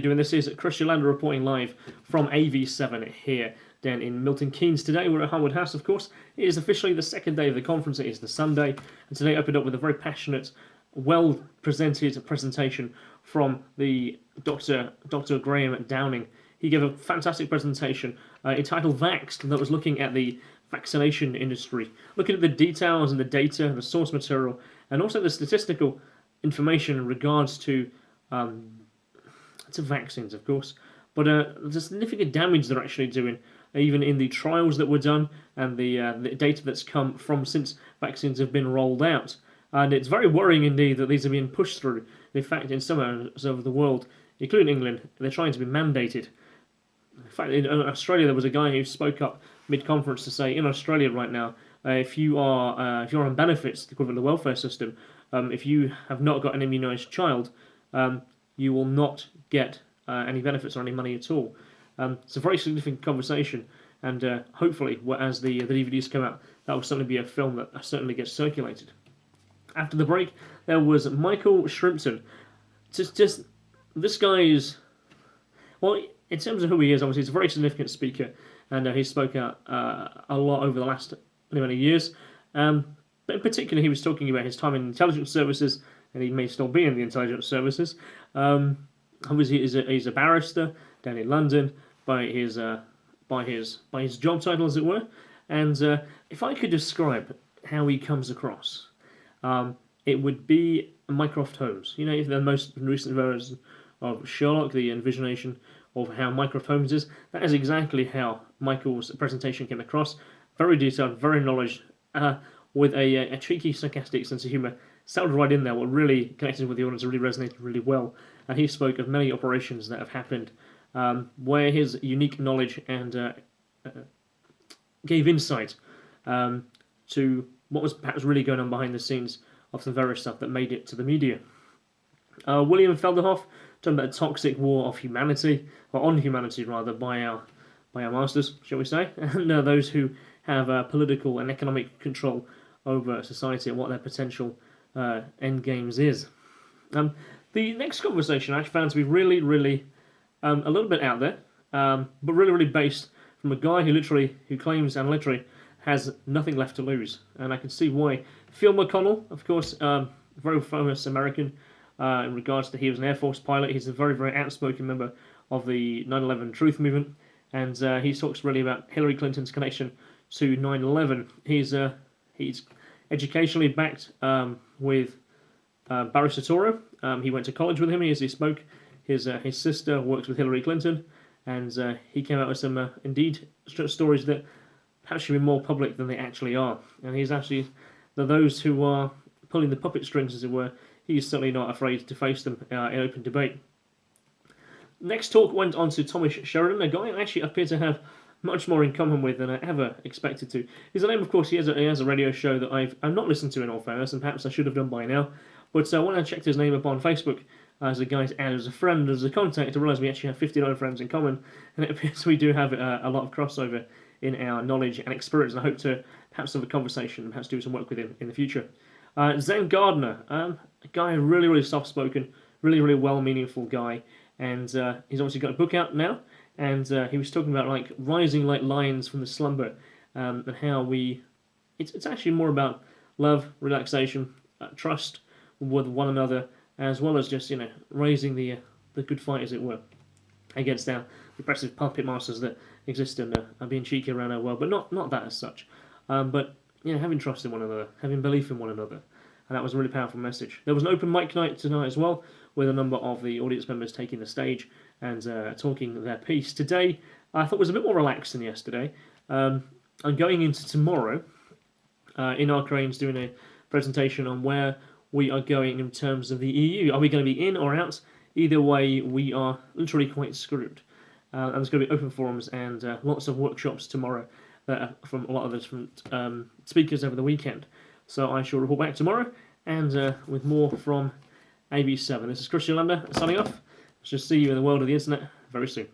doing? This is Chris Yolanda reporting live from AV7 here down in Milton Keynes today. We're at Harwood House, of course. It is officially the second day of the conference. It is the Sunday, and today opened up with a very passionate, well-presented presentation from the Dr. Graham Downing. He gave a fantastic presentation entitled Vaxxed that was looking at the vaccination industry, looking at the details and the data, the source material, and also the statistical information in regards to vaccines, of course, but the significant damage they're actually doing, even in the trials that were done and the data that's come from since vaccines have been rolled out. And it's very worrying indeed that these are being pushed through. In fact, in some areas of the world, including England, they're trying to be mandated. In fact, in Australia, there was a guy who spoke up mid-conference to say, in Australia right now, if you're on benefits, the equivalent of the welfare system, if you have not got an immunised child, you will not get any benefits or any money at all. It's a very significant conversation, and hopefully, as the DVDs come out, that will certainly be a film that certainly gets circulated. After the break, there was Michael Shrimpton. Just this guy is, well, in terms of who he is, obviously he's a very significant speaker, and he spoke out a lot over the last many years. But in particular, he was talking about his time in intelligence services, and he may still be in the intelligence services. Obviously, he's a barrister down in London by his job title, as it were. And if I could describe how he comes across, it would be Mycroft Holmes. You know, the most recent version of Sherlock, the envisionation of how Mycroft Holmes is. That is exactly how Michael's presentation came across. Very detailed, very knowledge, with a cheeky, sarcastic sense of humour. Sounded right in there, what really connected with the audience, really resonated really well. And he spoke of many operations that have happened, where his unique knowledge and gave insight to what was perhaps really going on behind the scenes of the various stuff that made it to the media. William Felderhoff talking about a toxic war of humanity, or on humanity rather, by our masters, shall we say, and those who have political and economic control over society and what their potential end games is. The next conversation I found to be really a little bit out there, but really based from a guy who claims and literally has nothing left to lose, and I can see why. Phil McConnell, of course, very famous American in regards to he was an Air Force pilot. He's a very outspoken member of the 9/11 Truth Movement, and he talks really about Hillary Clinton's connection to 9/11. He's educationally backed with Barry Soetoro. He went to college with him as he spoke. His sister works with Hillary Clinton, and he came out with some indeed stories that perhaps should be more public than they actually are. And he's actually, those who are pulling the puppet strings, as it were, he's certainly not afraid to face them in open debate. Next talk went on to Thomas Sheridan, a guy I actually appear to have much more in common with than I ever expected to. His name, of course, he has a radio show that I've not listened to in all fairness, and perhaps I should have done by now. But when I checked his name up on Facebook as a guy to add as a friend, as a contact, I realised we actually have 59 friends in common, and it appears we do have a lot of crossover in our knowledge and experience, and I hope to perhaps have a conversation and perhaps do some work with him in the future. Zen Gardner, a guy really soft-spoken, really well-meaningful guy, and he's obviously got a book out now, and he was talking about like rising like lions from the slumber, and how it's actually more about love, relaxation, trust with one another, as well as just raising the good fight, as it were, against our repressive puppet masters that exist and are being cheeky around our world, but not that as such. But having trust in one another, having belief in one another, and that was a really powerful message. There was an open mic night tonight as well, with a number of the audience members taking the stage and talking their piece. Today, I thought was a bit more relaxed than yesterday. I'm going into tomorrow in our cranes doing a presentation on where we are going in terms of the EU. Are we going to be in or out? Either way, we are literally quite screwed. And there's going to be open forums and lots of workshops tomorrow from a lot of the different speakers over the weekend. So I shall report back tomorrow, and with more from AB7. This is Chris Yolanda signing off. Let's just see you in the world of the internet very soon.